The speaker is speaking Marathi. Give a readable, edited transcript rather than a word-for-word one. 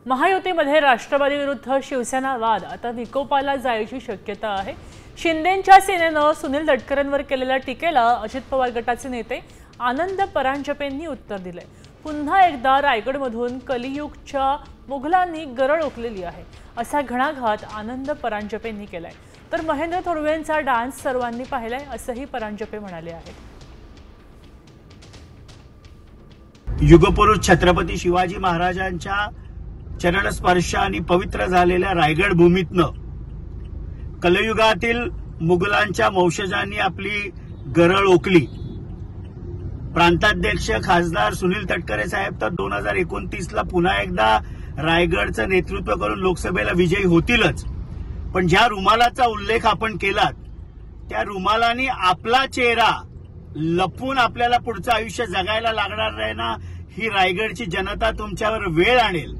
महायुतीमध्ये राष्ट्रवादी विरुद्ध शिवसेना वाद आता विकोपाला जायची शक्यता आहे। शिंदेंच्या सेनेने सुनील तटकरेंवर केलेल्या टीकेला अजित पवार गटाचे नेते आनंद परांजपेंनी उत्तर दिले। पुन्हा एकदा रायगडमधून कलियुगच्या मुघलांनी गरळ ओकलेली आहे असा घणाघात आनंद परांजपेंनी केलाय। तर महेंद्र थोरवेंचा डान्स सर्वांनी पाहिलाय असंही परांजपे म्हणाले आहेत। युगपुरुष छत्रपती शिवाजी महाराजांच्या चरणस्पर्शाने पवित्र झालेल्या रायगड भूमीतनं कलियुगातील मुघलांच्या वंशजांनी आपली गरळ ओकली। प्रांताध्यक्ष खासदार सुनील तटकरे साहेब तर 2029 ला पुन्हा एकदा रायगडचं नेतृत्व करून लोकसभेला विजयी होतीलच, पण ज्या रुमालाचा उल्लेख आपण केलात त्या रुमालाने आपला चेहरा लपवून आपल्याला पुढचं आयुष्य जगायला लागणार नाही ना, ही रायगडची जनता तुमच्यावर वेळ आणेल।